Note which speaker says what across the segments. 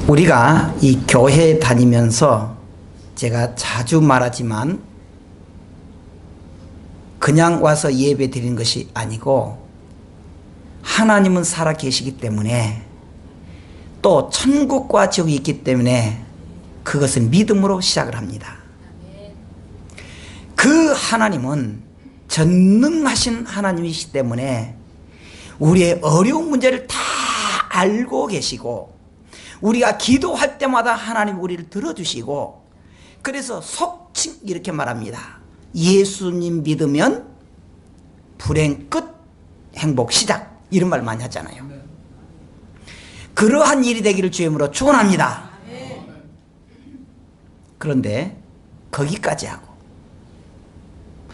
Speaker 1: 우리가 이 교회 다니면서 제가 자주 말하지만 그냥 와서 예배 드리는 것이 아니고 하나님은 살아 계시기 때문에 또 천국과 지옥이 있기 때문에 그것은 믿음으로 시작을 합니다. 그 하나님은 전능하신 하나님이시기 때문에 우리의 어려운 문제를 다 알고 계시고 우리가 기도할 때마다 하나님 우리를 들어주시고 그래서 속칭 이렇게 말합니다. 예수님 믿으면 불행 끝 행복 시작 이런 말 많이 하잖아요. 그러한 일이 되기를 주임으로 축원합니다. 그런데 거기까지 하고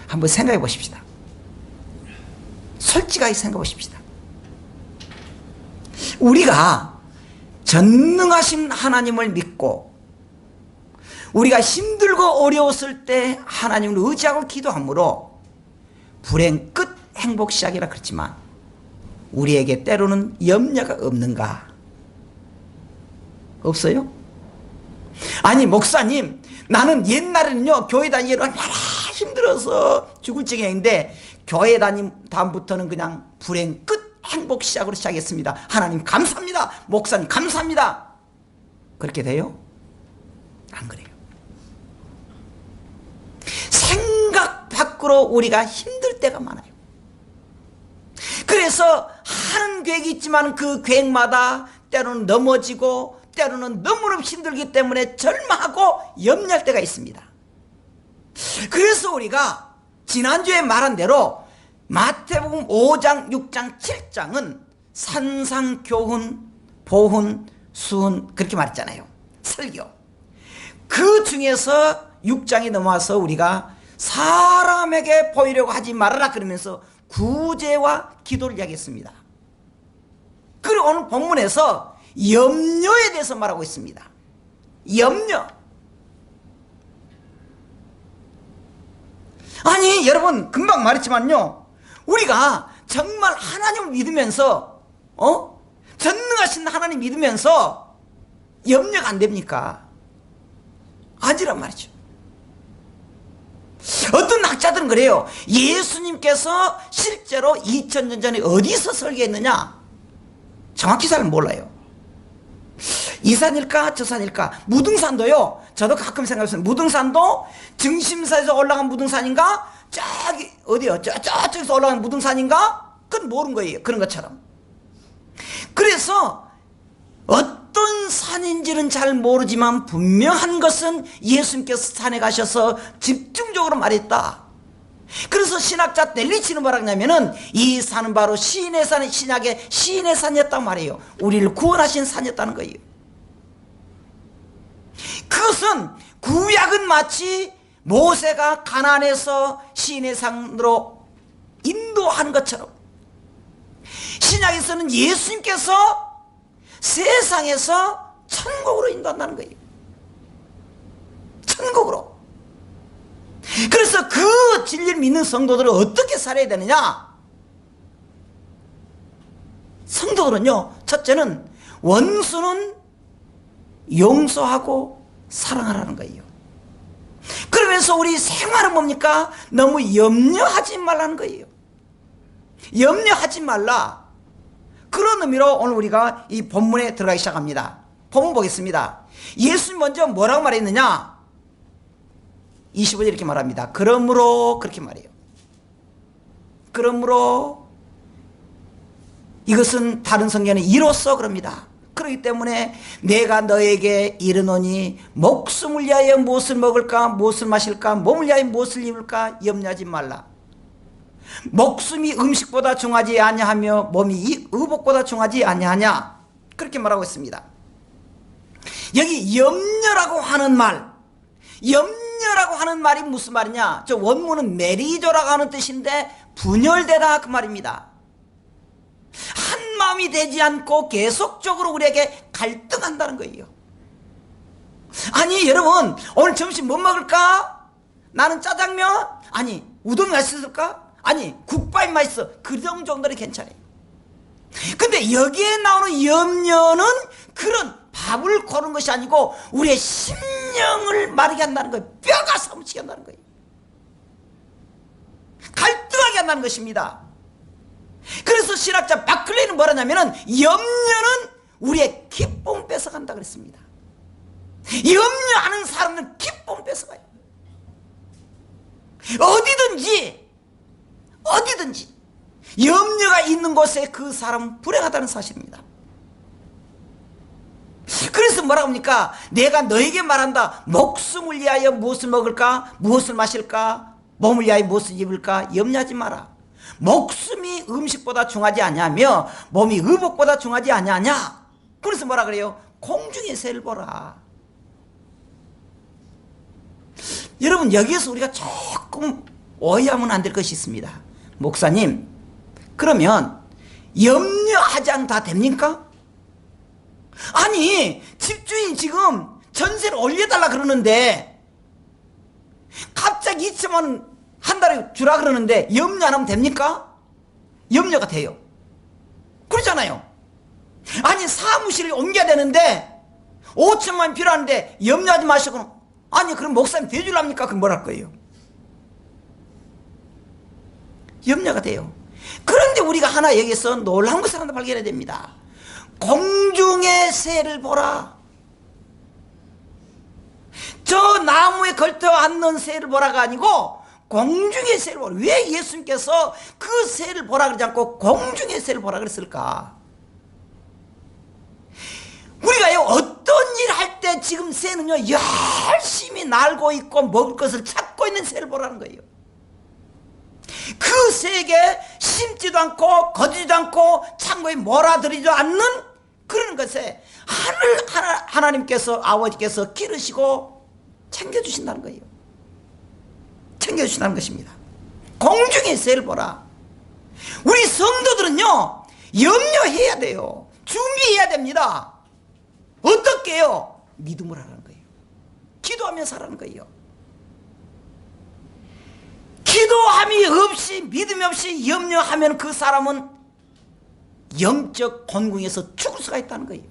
Speaker 1: 한번 생각해 보십시다. 솔직하게 생각해 보십시다. 우리가 전능하신 하나님을 믿고 우리가 힘들고 어려웠을 때 하나님을 의지하고 기도하므로 불행 끝 행복 시작이라 그렇지만 우리에게 때로는 염려가 없는가? 없어요? 아니 목사님 나는 옛날에는요 교회 다니기로 얼마나 힘들어서 죽을 지경인데 교회 다음부터는 그냥 불행 끝 행복 시작으로 시작했습니다. 하나님 감사합니다. 목사님 감사합니다. 그렇게 돼요? 안 그래요. 생각 밖으로 우리가 힘들 때가 많아요. 그래서 하는 계획이 있지만 그 계획마다 때로는 넘어지고 때로는 너무너무 힘들기 때문에 절망하고 염려할 때가 있습니다. 그래서 우리가 지난주에 말한 대로 마태복음 5장, 6장, 7장은 산상, 교훈, 보훈, 수훈 그렇게 말했잖아요. 설교. 그 중에서 6장이 넘어와서 우리가 사람에게 보이려고 하지 말아라 그러면서 구제와 기도를 이야기했습니다. 그리고 오늘 본문에서 염려에 대해서 말하고 있습니다. 염려. 아니 여러분 금방 말했지만요 우리가 정말 하나님을 믿으면서 전능하신 하나님 믿으면서 염려가 안 됩니까? 아니란 말이죠. 어떤 학자들은 그래요. 예수님께서 실제로 2000년 전에 어디서 설교했느냐 정확히 잘 몰라요. 이 산일까 저 산일까. 무등산도요 저도 가끔 생각해요. 무등산도 증심사에서 올라간 무등산인가 저기 어디요 저쪽에서 올라간 무등산인가 그건 모르는 거예요. 그런 것처럼. 그래서 어떤 산인지는 잘 모르지만 분명한 것은 예수님께서 산에 가셔서 집중적으로 말했다. 그래서 신학자 넬리치는 뭐라 하냐면은 이 산은 바로 시인의 산이 신약의 시인의 산이었단 말이에요. 우리를 구원하신 산이었다는 거예요. 그것은 구약은 마치 모세가 가나안에서 시인의 산으로 인도하는 것처럼 신약에서는 예수님께서 세상에서 천국으로 인도한다는 거예요. 천국으로. 그래서 그 진리를 믿는 성도들은 어떻게 살아야 되느냐? 성도들은요 첫째는 원수는 용서하고 사랑하라는 거예요. 그러면서 우리 생활은 뭡니까? 너무 염려하지 말라는 거예요. 염려하지 말라. 그런 의미로 오늘 우리가 이 본문에 들어가기 시작합니다. 본문 보겠습니다. 예수님 먼저 뭐라고 말했느냐? 25절 이렇게 말합니다. 그러므로 그렇게 말해요. 그러므로 이것은 다른 성경에 이로써 그럽니다. 그렇기 때문에 내가 너에게 이르노니 목숨을 위하여 무엇을 먹을까 무엇을 마실까 몸을 위하여 무엇을 입을까 염려하지 말라. 목숨이 음식보다 중하지 아니하며 몸이 의복보다 중하지 아니하냐 그렇게 말하고 있습니다. 여기 염려라고 하는 말 염려라고 하는 말이 무슨 말이냐? 저 원문은 메리조라고 하는 뜻인데 분열되다 그 말입니다. 한 마음이 되지 않고 계속적으로 우리에게 갈등한다는 거예요. 아니 여러분 오늘 점심 뭐 먹을까? 나는 짜장면? 아니 우동이 맛있을까? 아니 국밥이 맛있어. 그런 정도는 괜찮아요. 근데 여기에 나오는 염려는 그런 밥을 고른 것이 아니고 우리의 심령을 마르게 한다는 거예요. 뼈가 사무치게 한다는 거예요. 갈등하게 한다는 것입니다. 그래서 신학자 바클레이는 뭐라냐면은 염려는 우리의 기쁨 뺏어간다 그랬습니다. 염려하는 사람은 기쁨 뺏어가요. 어디든지 염려가 있는 곳에 그 사람은 불행하다는 사실입니다. 그래서 뭐라고 합니까? 내가 너에게 말한다. 목숨을 위하여 무엇을 먹을까? 무엇을 마실까? 몸을 위하여 무엇을 입을까? 염려하지 마라. 목숨이 음식보다 중하지 아니하며 몸이 의복보다 중하지 아니하냐. 그래서 뭐라 그래요? 공중의 새를 보라. 여러분 여기에서 우리가 조금 오해하면 안 될 것이 있습니다. 목사님 그러면 염려하지 않으면 다 됩니까? 아니 집주인 지금 전세를 올려달라 그러는데 갑자기 2천만 원 한 달에 주라 그러는데 염려 안 하면 됩니까? 염려가 돼요. 그렇잖아요. 아니 사무실을 옮겨야 되는데 5천만 원 필요한데 염려하지 마시고 아니 그럼 목사님 대줄랍니까? 그럼 뭘 할 거예요? 염려가 돼요. 그런데 우리가 하나 여기서 놀라운 것을 하나 발견해야 됩니다. 공중의 새를 보라. 저 나무에 걸터 앉는 새를 보라가 아니고 공중의 새를 보라. 왜 예수님께서 그 새를 보라 그러지 않고 공중의 새를 보라 그랬을까? 우리가요 어떤 일 할 때 지금 새는요 열심히 날고 있고 먹을 것을 찾고 있는 새를 보라는 거예요. 그 새에게 심지도 않고 거두지도 않고 창고에 몰아들이지도 않는 그런 것에 하나님께서 아버지께서 기르시고 챙겨주신다는 거예요. 챙겨주신다는 것입니다. 공중의 새를 보라. 우리 성도들은요 염려해야 돼요. 준비해야 됩니다. 어떻게 해요? 믿음을 하라는 거예요. 기도하면서 하라는 거예요. 기도함이 없이 믿음이 없이 염려하면 그 사람은 영적 곤궁에서 죽을 수가 있다는 거예요.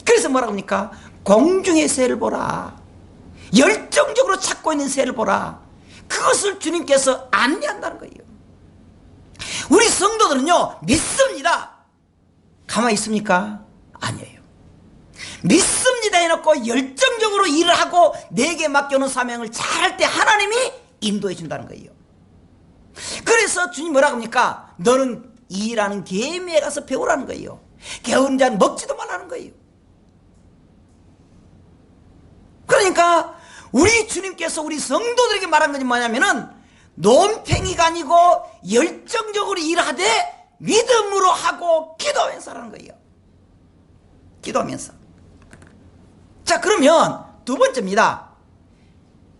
Speaker 1: 그래서 뭐라고 합니까? 공중의 새를 보라. 열정적으로 찾고 있는 새를 보라. 그것을 주님께서 안내한다는 거예요. 우리 성도들은요 믿습니다. 가만히 있습니까? 아니에요. 믿습니다 해놓고 열정적으로 일을 하고 내게 맡겨놓은 사명을 잘할 때 하나님이 인도해 준다는 거예요. 그래서 주님 뭐라고 합니까? 너는 이 일하는 계미에 가서 배우라는 거예요. 게으른 자는 먹지도 말라는 거예요. 그러니까 우리 주님께서 우리 성도들에게 말한 것이 뭐냐면은 논팽이가 아니고 열정적으로 일하되 믿음으로 하고 기도하면서 하라는 거예요. 기도하면서. 자 그러면 두 번째입니다.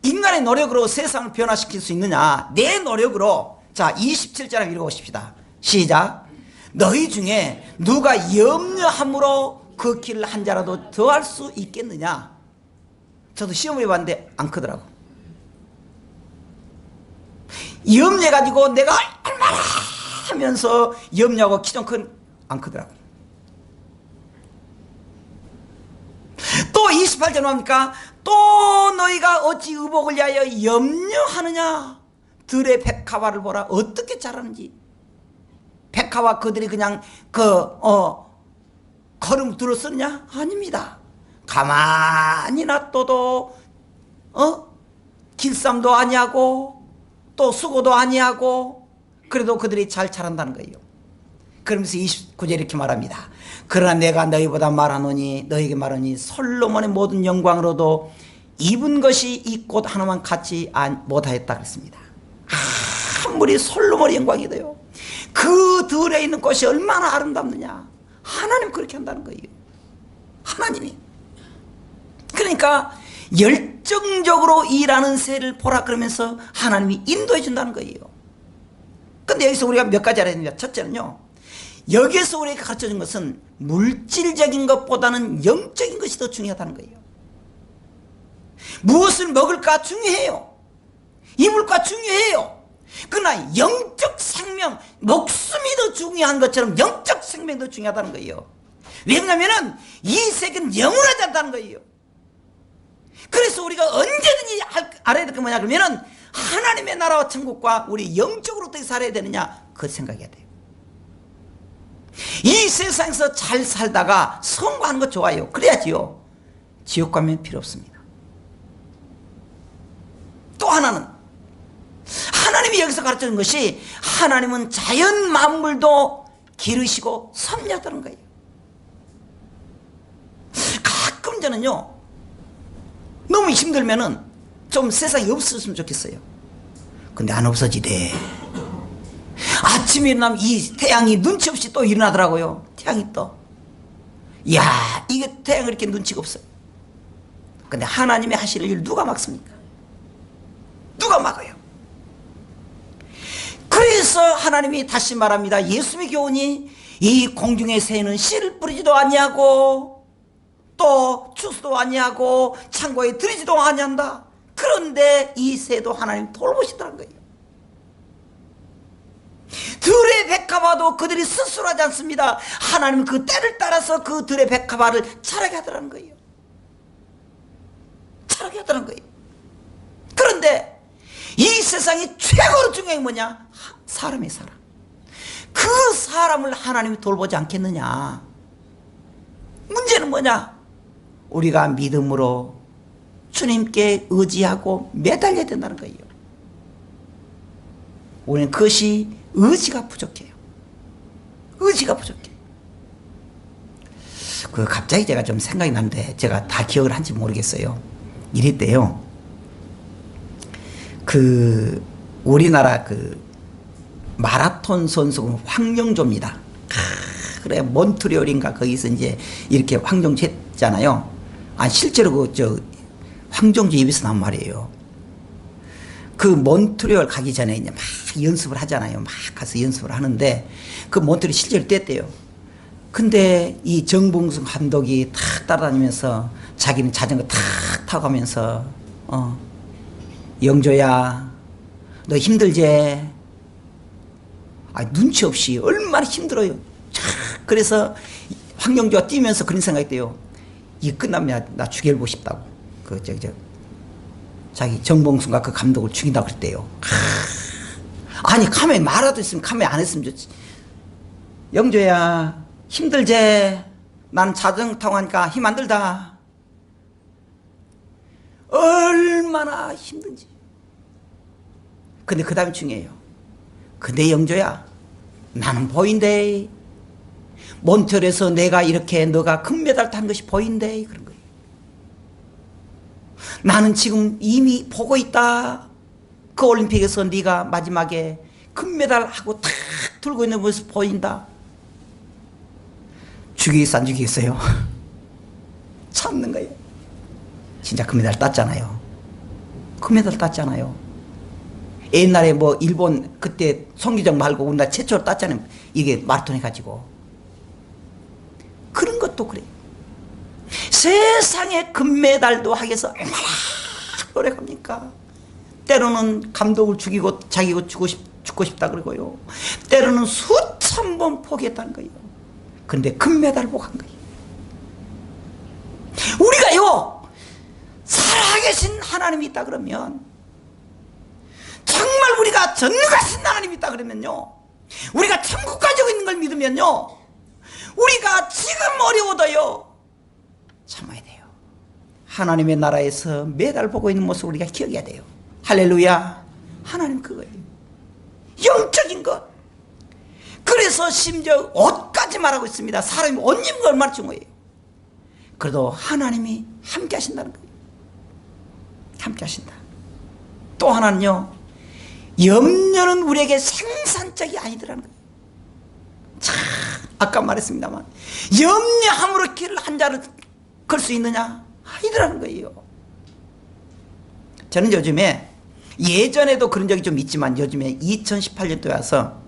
Speaker 1: 인간의 노력으로 세상을 변화시킬 수 있느냐? 내 노력으로. 자 27절 한번 읽어보십시다. 시작. 너희 중에 누가 염려함으로 그 길을 한 자라도 더할 수 있겠느냐? 저도 시험을 해봤는데 안 크더라고. 염려해가지고 내가 얼마나 하면서 염려하고 키 좀 큰 안 크더라고. 또 28절 뭡니까? 또 너희가 어찌 의복을 위하여 염려하느냐? 들의 백합화를 보라. 어떻게 자라는지. 백합화 그들이 그냥 걸음 들어 쓰느냐? 아닙니다. 가만히 놔둬도 길쌈도 아니하고 또 수고도 아니하고 그래도 그들이 잘 자란다는 거예요. 그러면서 29절 이렇게 말합니다. 그러나 내가 너희보다 말하노니 너희에게 말하니 솔로몬의 모든 영광으로도 입은 것이 이 꽃 하나만 같지 못하였다 그랬습니다. 아무리 솔로몬의 영광이 돼요. 그 들에 있는 꽃이 얼마나 아름답느냐. 하나님 그렇게 한다는 거예요. 하나님이. 그러니까 열정적으로 일하는 새를 보라 그러면서 하나님이 인도해 준다는 거예요. 근데 여기서 우리가 몇 가지 알아야 됩니다. 첫째는요, 여기에서 우리에게 가르쳐 준 것은 물질적인 것보다는 영적인 것이 더 중요하다는 거예요. 무엇을 먹을까 중요해요. 입을까 중요해요. 그러나 영적 생명, 목숨이 더 중요한 것처럼 영적 생명도 중요하다는 거예요. 왜냐하면 이 세계는 영원하지 않다는 거예요. 그래서 우리가 언제든지 알아야 될 게 뭐냐 그러면은 하나님의 나라와 천국과 우리 영적으로 어떻게 살아야 되느냐, 그 생각해야 돼요. 이 세상에서 잘 살다가 성공하는 거 좋아요. 그래야지요. 지옥 가면 필요 없습니다. 또 하나는 하나님이 여기서 가르치는 것이, 하나님은 자연 만물도 기르시고 섭리하다는 거예요. 가끔 저는요, 너무 힘들면은 좀 세상이 없었으면 좋겠어요. 근데 안 없어지대. 아침에 일어나면 이 태양이 눈치 없이 또 일어나더라고요. 태양이 또. 이야, 이게 태양이 이렇게 눈치가 없어요. 근데 하나님이 하시는 일 누가 막습니까? 누가 막아요? 그래서 하나님이 다시 말합니다. 예수의 교훈이, 이 공중의 새는 씨를 뿌리지도 아니하고 또 추수도 아니하고 창고에 들이지도 아니한다. 그런데 이 새도 하나님 돌보시더라는 거예요. 들의 백합화도 그들이 스스로 하지 않습니다. 하나님은 그 때를 따라서 그 들의 백합화를 자라게 하더라는 거예요. 자라게 하더라는 거예요. 그런데 이 세상이 최고로 중요한 게 뭐냐? 사람의 사람. 그 사람을 하나님이 돌보지 않겠느냐? 문제는 뭐냐? 우리가 믿음으로 주님께 의지하고 매달려야 된다는 거예요. 우리는 그것이 의지가 부족해요. 의지가 부족해. 갑자기 제가 좀 생각이 나는데 제가 다 기억을 한지 모르겠어요. 이랬대요. 우리나라 마라톤 선수 황영조입니다. 그래, 몬트리올인가 거기서 이제 이렇게 황정조 했잖아요. 실제로 황정조 입에서 나온 말이에요. 몬트리올 가기 전에 이제 막 연습을 하잖아요. 막 가서 연습을 하는데 몬트리올 실제로 뛰었대요. 근데 이 정봉순 감독이 탁 따라다니면서 자기는 자전거 탁 타고 가면서 영조야, 너 힘들지? 눈치 없이 얼마나 힘들어요. 그래서 황영조가 뛰면서 그런 생각이 돼요. 이게 끝나면 나 죽여보고 싶다고. 자기 정봉순과 그 감독을 죽인다고 그랬대요. 아니, 카메라 말아도 있으면 카메라 안 했으면 좋지. 영조야, 힘들지? 난 자전거 타고 하니까 힘 안 들다. 얼마나 힘든지. 근데 그 다음에 중요해요. 근데 영조야, 나는 보인대. 몬트리올에서 내가 이렇게 너가 금메달 탄 것이 보인대. 그런 거예요. 나는 지금 이미 보고 있다. 그 올림픽에서 네가 마지막에 금메달 하고 탁 들고 있는 모습 보인다. 죽이겠어, 안 죽이겠어요? 참는 거예요. 진짜 금메달 땄잖아요. 금메달 땄잖아요. 옛날에 일본 그때 송기정 말고 우리나라 최초로 땄잖아요. 이게 마라톤 해가지고. 그런 것도 그래요. 세상에 금메달도 하기 위해서 얼마나 노력합니까? 때로는 감독을 죽이고 자기가 죽고 싶다 그러고요. 때로는 수천 번 포기했다는 거예요. 근데 금메달 보고 한 거예요. 우리가요, 살아계신 하나님이 있다 그러면, 정말 우리가 전능하신 하나님이 있다 그러면요, 우리가 천국 가지고 있는 걸 믿으면요, 우리가 지금 어려워도요 참아야 돼요. 하나님의 나라에서 매달 보고 있는 모습을 우리가 기억해야 돼요. 할렐루야. 하나님 그거예요. 영적인 것. 그래서 심지어 옷까지 말하고 있습니다. 사람이 옷 입는 거 얼마나 중요해요. 그래도 하나님이 함께 하신다는 거예요. 함께 하신다. 또 하나는요, 염려는 우리에게 생산적이 아니더라는 거예요. 참, 아까 말했습니다만, 염려함으로 길을 한 자를 걸 수 있느냐? 아니더라는 거예요. 저는 요즘에, 예전에도 그런 적이 좀 있지만 요즘에 2018년도에 와서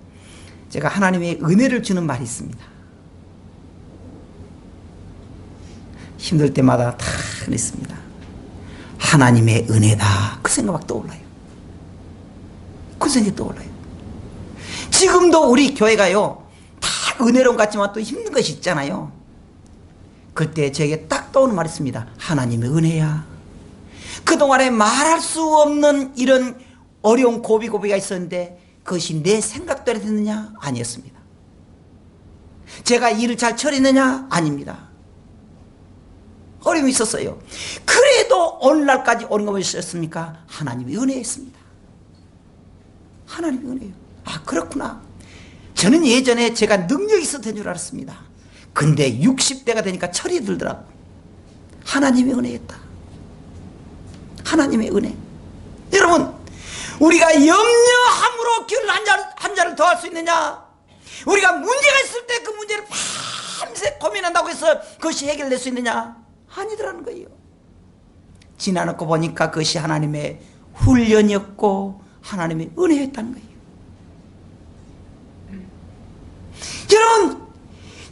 Speaker 1: 제가 하나님의 은혜를 주는 말이 있습니다. 힘들 때마다 다 그랬습니다. 하나님의 은혜다. 그 생각밖에 떠올라요. 그 생각이 떠올라요. 지금도 우리 교회가요, 다 은혜로운 것 같지만 또 힘든 것이 있잖아요. 그때 제게 딱 떠오르는 말이 있습니다. 하나님의 은혜야. 그동안에 말할 수 없는 이런 어려운 고비가 있었는데 그것이 내 생각대로 됐느냐? 아니었습니다. 제가 일을 잘 처리했느냐? 아닙니다. 어려움이 있었어요. 그래도 오늘날까지 오는 것이 있었습니까? 하나님의 은혜였습니다. 하나님의 은혜요. 아, 그렇구나. 저는 예전에 제가 능력이 있었던 줄 알았습니다. 근데 60대가 되니까 철이 들더라고. 하나님의 은혜였다. 하나님의 은혜. 여러분, 우리가 염려함으로 귤 한 잔을 더 할 수 있느냐? 우리가 문제가 있을 때 그 문제를 밤새 고민한다고 해서 그것이 해결될 수 있느냐? 아니더라는 거예요. 지나놓고 보니까 그것이 하나님의 훈련이었고 하나님의 은혜였다는 거예요. 여러분,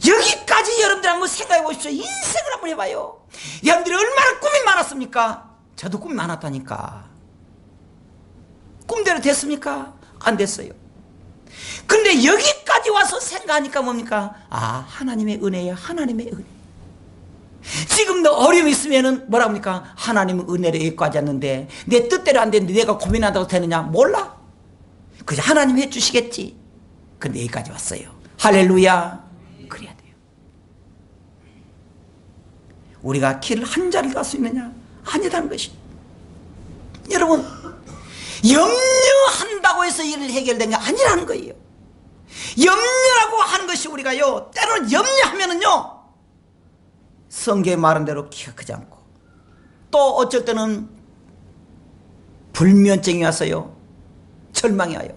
Speaker 1: 여기까지 여러분들 한번 생각해 보십시오. 인생을 한번 해봐요. 여러분들이 얼마나 꿈이 많았습니까? 저도 꿈이 많았다니까. 꿈대로 됐습니까? 안 됐어요. 그런데 여기까지 와서 생각하니까 뭡니까? 아, 하나님의 은혜야. 하나님의 은혜. 지금도 어려움이 있으면은 뭐라 합니까? 하나님의 은혜를 여기까지 왔는데 내 뜻대로 안 되는데 내가 고민한다고 되느냐? 몰라. 그저 하나님 해주시겠지. 근데 여기까지 왔어요. 할렐루야. 그래야 돼요. 우리가 길을 한 자리를 갈 수 있느냐? 아니라는 것이. 여러분, 염려한다고 해서 일을 해결된 게 아니라는 거예요. 염려라고 하는 것이 우리가요, 때로는 염려하면은요, 성경에 말한 대로 키가 크지 않고, 또 어쩔 때는 불면증이 와서요, 절망이 와요.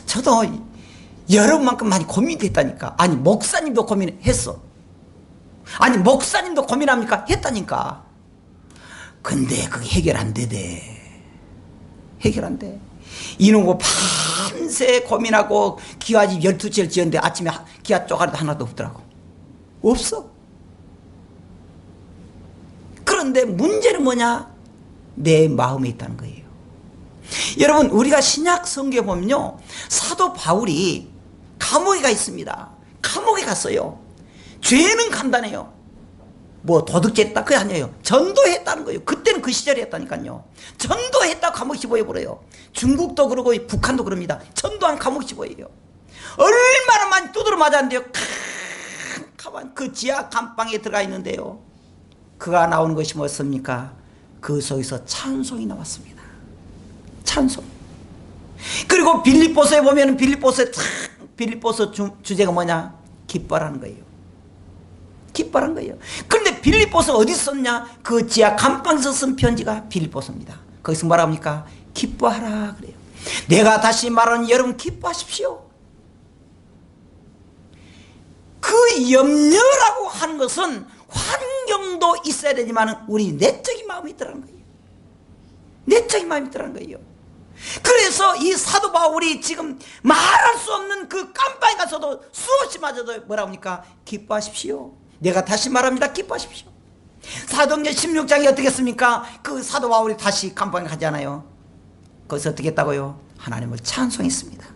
Speaker 1: 저도 여러분만큼 많이 고민됐다니까. 아니, 목사님도 고민했어. 아니, 목사님도 고민합니까? 했다니까. 근데 그게 해결 안 되대. 해결 안 돼. 이놈고 밤새 고민하고 기와집 12시를 지었는데 아침에 기와 쪼가리도 하나도 없더라고. 없어. 그런데 문제는 뭐냐? 내 마음에 있다는 거예요. 여러분, 우리가 신약 성경에 보면요, 사도 바울이 감옥에 가 있습니다. 감옥에 갔어요. 죄는 간단해요. 뭐 도둑질 했다 그게 아니에요. 전도했다는 거예요. 그때는 그 시절에 했다니까요. 전도했다 감옥 집어버려요. 중국도 그러고 북한도 그럽니다. 전도한 감옥 집어예요. 얼마나 많이 두드려 맞았는데요. 가만 그 지하 감방에 들어가 있는데요, 그가 나오는 것이 무엇입니까? 그 속에서 찬송이 나왔습니다. 찬송. 그리고 빌립보서에 보면 빌립보서 주제가 뭐냐? 기뻐라는 거예요. 기뻐란 거예요. 그런데 빌립보서 어디 썼냐? 그 지하 감방에서 쓴 편지가 빌립보서입니다. 거기서 뭐라 합니까? 기뻐하라 그래요. 내가 다시 말하는 여러분, 기뻐하십시오. 그 염려라고 하는 것은 환경도 있어야 되지만 우리 내적인 마음이 있더라는 거예요. 내적인 마음이 있더라는 거예요. 그래서 이 사도 바울이 지금 말할 수 없는 그 깜방에 가서도 수없이 맞아도 뭐라 합니까? 기뻐하십시오. 내가 다시 말합니다. 기뻐하십시오. 사도행전 16장이 어떻게 했습니까? 그 사도 바울이 다시 감방에 가잖아요. 거기서 어떻게 했다고요? 하나님을 찬송했습니다.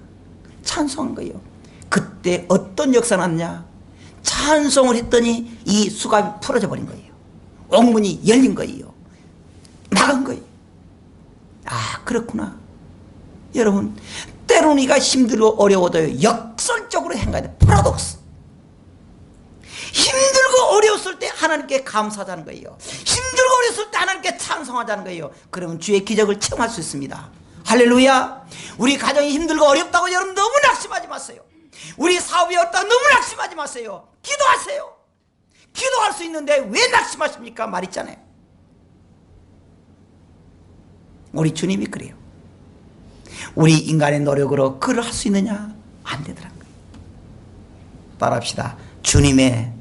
Speaker 1: 찬송한 거예요. 그때 어떤 역사가 났냐? 찬송을 했더니 이 수갑이 풀어져 버린 거예요. 옥문이 열린 거예요. 나간 거예요. 아, 그렇구나. 여러분, 때로는 우리가 힘들고 어려워도 역설적으로 행해야 돼. 파라독스. 힘들고 어려웠을 때 하나님께 감사하자는 거예요. 힘들고 어려웠을 때 하나님께 찬송하자는 거예요. 그러면 주의 기적을 체험할 수 있습니다. 할렐루야. 우리 가정이 힘들고 어렵다고 여러분 너무 낙심하지 마세요. 우리 사업이 어렵다고 너무 낙심하지 마세요. 기도하세요. 기도할 수 있는데 왜 낙심하십니까? 말 있잖아요. 우리 주님이 그래요. 우리 인간의 노력으로 그걸 할 수 있느냐? 안 되더라고요. 따라합시다. 주님의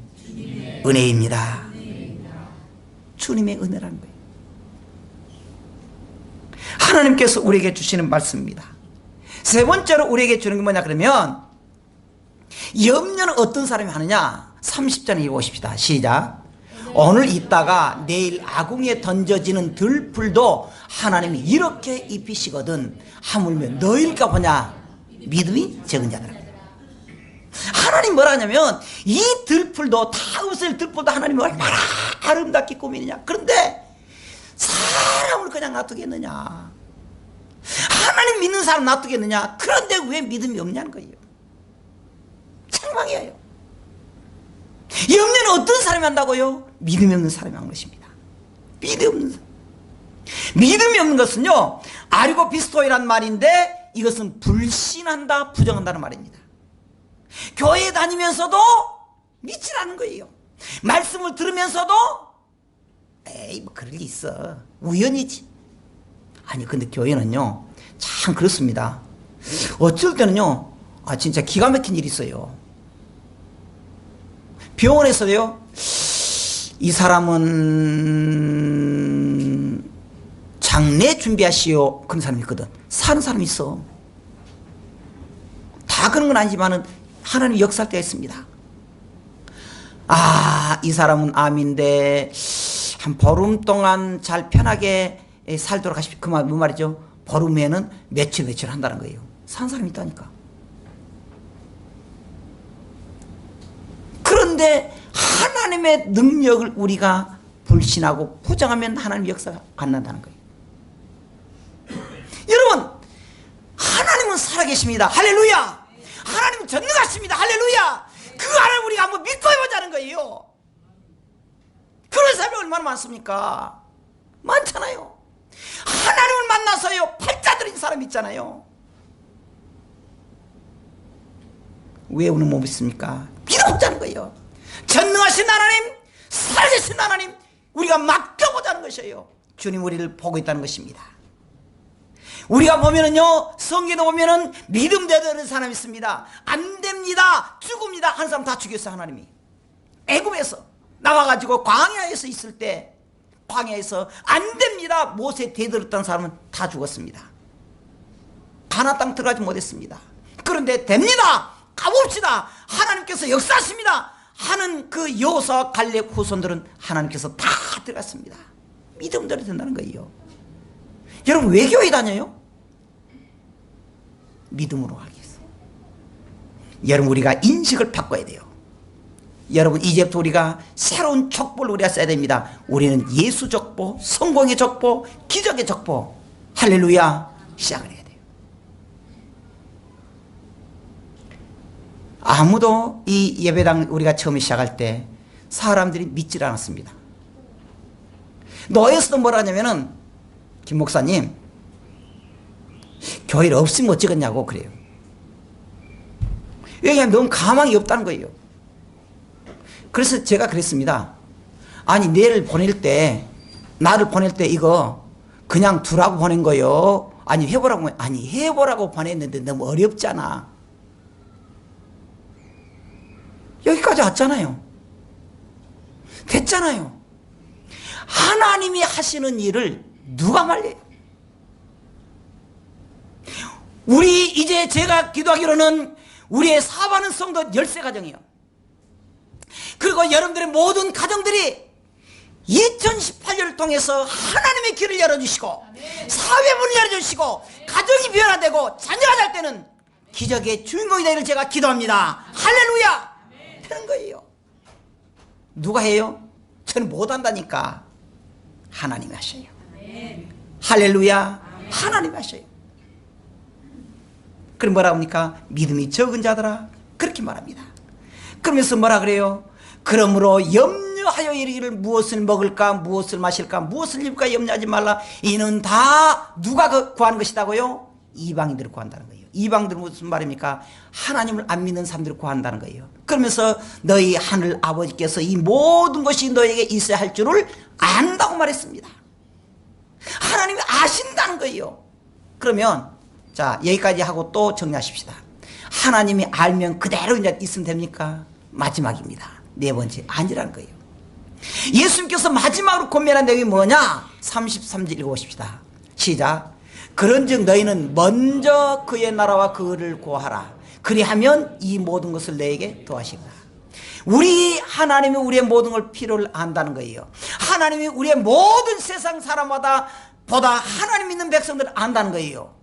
Speaker 1: 은혜입니다. 주님의 은혜라는 거예요. 하나님께서 우리에게 주시는 말씀입니다. 세 번째로 우리에게 주는 게 뭐냐 그러면, 염려는 어떤 사람이 하느냐? 30절에 읽어보십시다. 시작. 오늘 있다가 내일 아궁이에 던져지는 들풀도 하나님이 이렇게 입히시거든 하물며 너희일까 보냐 믿음이 적은 자들아. 하나님 뭐라 하냐면 이 들풀도 다 없을 들풀도 하나님이 얼마나 아름답게 꾸미느냐. 그런데 사람을 그냥 놔두겠느냐. 하나님 믿는 사람 놔두겠느냐. 그런데 왜 믿음이 없냐는 거예요. 책망이에요. 염려는 어떤 사람이 한다고요? 믿음이 없는 사람이 한 것입니다. 믿음이 없는 사람. 믿음이 없는 것은요 아리고 비스토이란 말인데 이것은 불신한다 부정한다는 말입니다. 교회 다니면서도 믿지 않는 거예요. 말씀을 들으면서도 에이 뭐 그럴 리 있어 우연이지. 아니 근데 교회는요 참 그렇습니다. 어쩔 때는요 진짜 기가 막힌 일이 있어요. 병원에서요 이 사람은 장례 준비하시오 그런 사람이 있거든. 사는 사람이 있어. 다 그런 건 아니지만은 하나님 역사할 때가 있습니다. 이 사람은 암인데 한 보름 동안 잘 편하게 살도록 하십시오. 그 말, 뭐 말이죠? 보름 후에는 며칠 한다는 거예요. 사는 사람이 있다니까. 그런데 하나님의 능력을 우리가 불신하고 부정하면 하나님의 역사가 안 난다는 거예요. 여러분 하나님은 살아계십니다. 할렐루야. 하나님은 전능하십니다. 할렐루야. 그 하나님 우리가 한번 믿고 해보자는 거예요. 그런 사람이 얼마나 많습니까? 많잖아요. 하나님을 만나서요 팔자들인 사람이 있잖아요. 왜 오늘 못 믿습니까? 믿어보자는 거예요. 전능하신 하나님, 살아계신 하나님 우리가 맡겨보자는 것이에요. 주님 우리를 보고 있다는 것입니다. 우리가 보면은요 성경에 보면은 믿음 되는 사람이 있습니다. 안 됩니다 죽습니다 한 사람 다 죽였어. 하나님이 애굽에서 나와가지고 광야에서 있을 때 광야에서 안 됩니다 모세 대들었던 사람은 다 죽었습니다. 가나안 땅 들어가지 못했습니다. 그런데 됩니다 가봅시다 하나님께서 역사하십니다 하는 그 여호수아와 갈렙 후손들은 하나님께서 다 들어갔습니다. 믿음대로 된다는 거예요. 여러분 왜 교회 다녀요? 믿음으로 가기 위해서. 여러분 우리가 인식을 바꿔야 돼요. 여러분 이제부터 우리가 새로운 족보를 우리가 써야 됩니다. 우리는 예수 족보, 성공의 족보, 기적의 족보 할렐루야 시작을 해야 돼요. 아무도 이 예배당 우리가 처음에 시작할 때 사람들이 믿질 않았습니다. 노예에서도 뭐라 하냐면은 김 목사님 교회를 없으면 어쩌겠냐고 그래요. 왜냐하면 너무 가망이 없다는 거예요. 그래서 제가 그랬습니다. 아니 나를 보낼 때 이거 그냥 두라고 보낸 거요? 아니 해보라고. 아니 해보라고 보냈는데 너무 어렵잖아. 여기까지 왔잖아요. 됐잖아요. 하나님이 하시는 일을 누가 말려요? 우리 이제 제가 기도하기로는 우리의 사업하는 성도 13가정이요. 그리고 여러분들의 모든 가정들이 2018년을 통해서 하나님의 길을 열어주시고 사회 문을 열어주시고 가정이 변화되고 자녀가 될 때는 기적의 주인공이 되기를 제가 기도합니다. 할렐루야 되는 거예요. 누가 해요? 저는 못한다니까. 하나님이 하셔요. 할렐루야 하나님이 하셔요. 그럼 뭐라 합니까? 믿음이 적은 자들아 그렇게 말합니다. 그러면서 뭐라 그래요? 그러므로 염려하여 이르기를 무엇을 먹을까 무엇을 마실까 무엇을 입을까 염려하지 말라. 이는 다 누가 구하는 것이다고요? 이방인들을 구한다는 거예요. 이방인들은 무슨 말입니까? 하나님을 안 믿는 사람들을 구한다는 거예요. 그러면서 너희 하늘 아버지께서 이 모든 것이 너에게 있어야 할 줄을 안다고 말했습니다. 하나님이 아신다는 거예요. 그러면 자 여기까지 하고 또 정리하십시다. 하나님이 알면 그대로 이제 있으면 됩니까? 마지막입니다. 네 번째 아니라는 거예요. 예수님께서 마지막으로 권면한 내용이 뭐냐? 33절 읽어보십시다. 시작. 그런즉 너희는 먼저 그의 나라와 그를 구하라. 그리하면 이 모든 것을 너에게 더하시리라. 우리 하나님이 우리의 모든 걸 필요를 안다는 거예요. 하나님이 우리의 모든 세상 사람마다 보다 하나님 믿는 백성들을 안다는 거예요.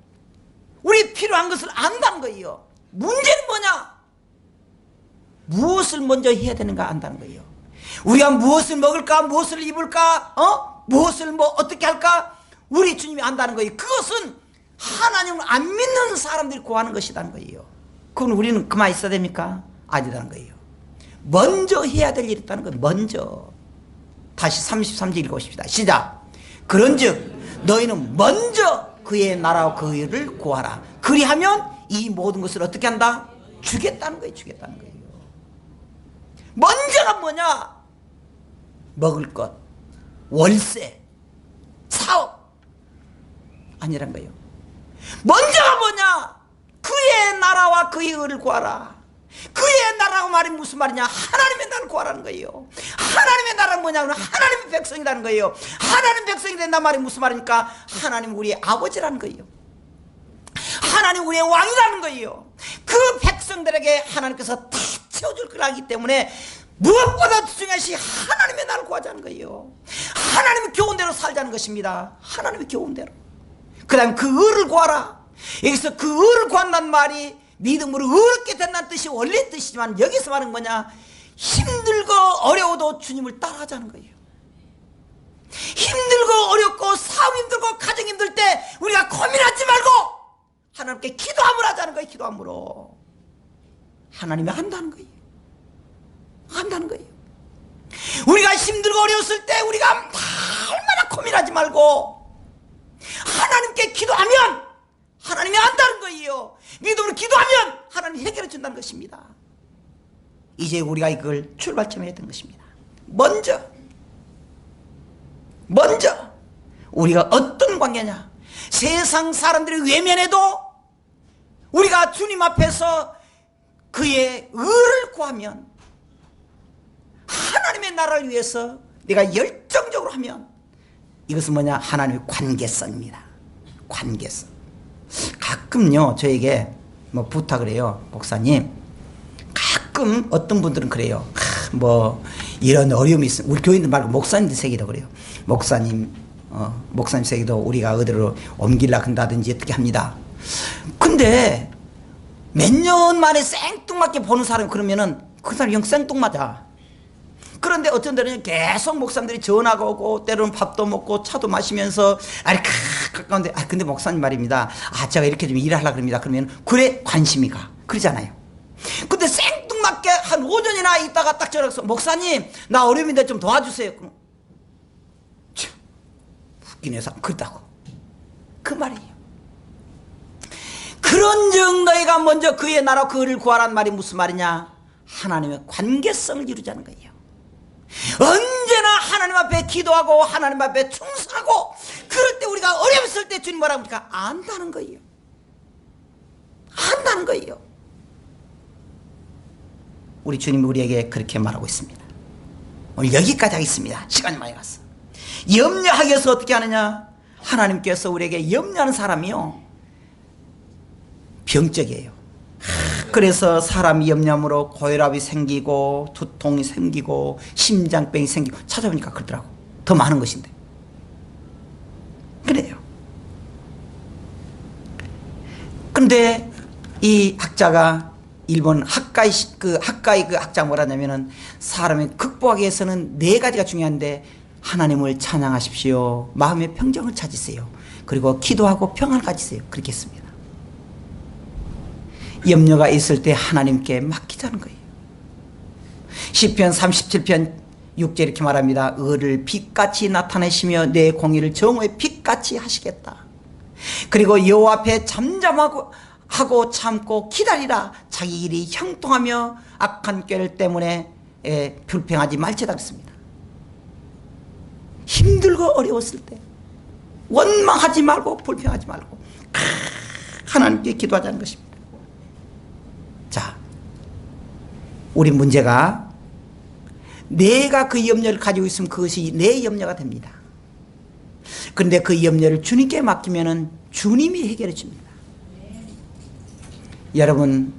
Speaker 1: 우리 필요한 것을 안다는 거예요. 문제는 뭐냐? 무엇을 먼저 해야 되는가 안다는 거예요. 우리가 무엇을 먹을까? 무엇을 입을까? 무엇을 어떻게 할까? 우리 주님이 안다는 거예요. 그것은 하나님을 안 믿는 사람들이 구하는 것이라는 거예요. 그건 우리는 그만 있어야 됩니까? 아니라는 거예요. 먼저 해야 될 일이 있다는 거예요. 먼저. 다시 33절 읽어보십시다. 시작. 그런즉 너희는 먼저 그의 나라와 그 의를 구하라. 그리하면 이 모든 것을 어떻게 한다? 주겠다는 거예요. 주겠다는 거예요. 먼저가 뭐냐? 먹을 것, 월세, 사업 아니란 거예요. 먼저가 뭐냐? 그의 나라와 그의 의를 구하라. 그의 나라고 말이 무슨 말이냐? 하나님의 나라를 구하라는 거예요. 하나님의 나라는 뭐냐면 하나님의 백성이라는 거예요. 하나님 백성이 된단 말이 무슨 말입니까? 하나님 우리의 아버지라는 거예요. 하나님 우리의 왕이라는 거예요. 그 백성들에게 하나님께서 다 채워줄 거라기 때문에 무엇보다 중요시 하나님의 나라를 구하자는 거예요. 하나님의 교훈 대로 살자는 것입니다. 하나님의 교훈 대로. 그 다음에 그 의를 구하라. 여기서 그 의를 구한다는 말이 믿음으로 의롭게 된다는 뜻이 원래 뜻이지만 여기서 말하는 뭐냐? 힘들고 어려워도 주님을 따라하자는 거예요. 힘들고 어렵고 사업 힘들고 가정 힘들 때 우리가 고민하지 말고 하나님께 기도함을 하자는 거예요. 기도함으로. 하나님이 한다는 거예요. 한다는 거예요. 우리가 힘들고 어려웠을 때 우리가 얼마나 고민하지 말고 하나님께 기도하면 하나님이 안다는 거예요. 믿음으로 기도하면 하나님이 해결해 준다는 것입니다. 이제 우리가 이걸 출발점에 했던 것입니다. 먼저 우리가 어떤 관계냐? 세상 사람들이 외면해도 우리가 주님 앞에서 그의 의를 구하면 하나님의 나라를 위해서 내가 열정적으로 하면 이것은 뭐냐? 하나님의 관계성입니다. 관계성. 가끔요 저에게 부탁을 해요. 목사님, 가끔 어떤 분들은 그래요. 이런 어려움이 있으면 우리 교인들 말고 목사님들 세계도 그래요. 목사님 세계도 우리가 어디로 옮기려고 한다든지 어떻게 합니다. 근데 몇 년 만에 생뚱맞게 보는 사람이 그러면은 그 사람이 영 생뚱맞아. 그런데 어떤 데는 계속 목사님들이 전화가 오고 때로는 밥도 먹고 차도 마시면서 가까운데 근데 목사님 말입니다. 제가 이렇게 좀 일하려고 합니다. 그러면 그래 관심이 가. 그러잖아요. 근데 생뚱맞게 한 5년이나 있다가 딱 전화해서 목사님 나 어려움인데 좀 도와주세요. 웃긴 회사 그렇다고. 그 말이에요. 그런즉 너희가 먼저 그의 나라 그를 구하라는 말이 무슨 말이냐? 하나님의 관계성을 이루자는 거예요. 언제나 하나님 앞에 기도하고 하나님 앞에 충성하고 그럴 때 우리가 어려웠을 때 주님 뭐라고 합니까? 안다는 거예요. 안다는 거예요. 우리 주님이 우리에게 그렇게 말하고 있습니다. 오늘 여기까지 하겠습니다. 시간이 많이 갔어. 염려하기 위해서 어떻게 하느냐? 하나님께서 우리에게 염려하는 사람이요 병적이에요. 그래서 사람이 염려함으로 고혈압이 생기고 두통이 생기고 심장병이 생기고 찾아보니까 그러더라고. 더 많은 것인데 그래요. 근데 이 학자가 일본 학가이 그 학자 뭐라 하냐면은 사람이 극복하기 위해서는 4가지가 중요한데 하나님을 찬양하십시오. 마음의 평정을 찾으세요. 그리고 기도하고 평안을 가지세요. 그렇게 했습니다. 염려가 있을 때 하나님께 맡기자는 거예요. 시편 37편 6절 이렇게 말합니다. 의를 빛같이 나타내시며 내 공의를 정오의 빛같이 하시겠다. 그리고 여호와 앞에 잠잠하고 참고 기다리라. 자기 일이 형통하며 악한 꾀를 때문에 불평하지 말지다 그랬습니다. 힘들고 어려웠을 때 원망하지 말고 불평하지 말고 하나님께 기도하자는 것입니다. 자, 우리 문제가 내가 그 염려를 가지고 있으면 그것이 내 염려가 됩니다. 그런데 그 염려를 주님께 맡기면 주님이 해결해 줍니다. 여러분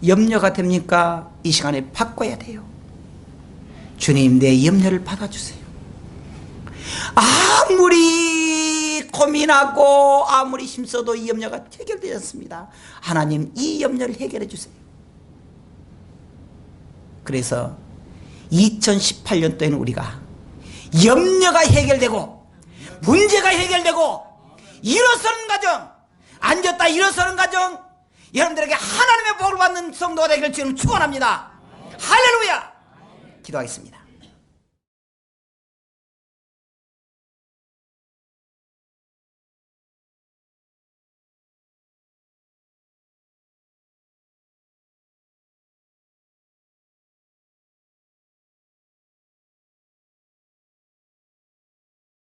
Speaker 1: 염려가 됩니까? 이 시간에 바꿔야 돼요. 주님, 내 염려를 받아주세요. 아무리 고민하고 아무리 힘써도 이 염려가 해결되지 않습니다. 하나님, 이 염려를 해결해 주세요. 그래서 2018년도에는 우리가 염려가 해결되고 문제가 해결되고 일어서는 가정, 앉았다 일어서는 가정, 여러분들에게 하나님의 복을 받는 성도가 되기를 주님 축원합니다. 할렐루야. 기도하겠습니다.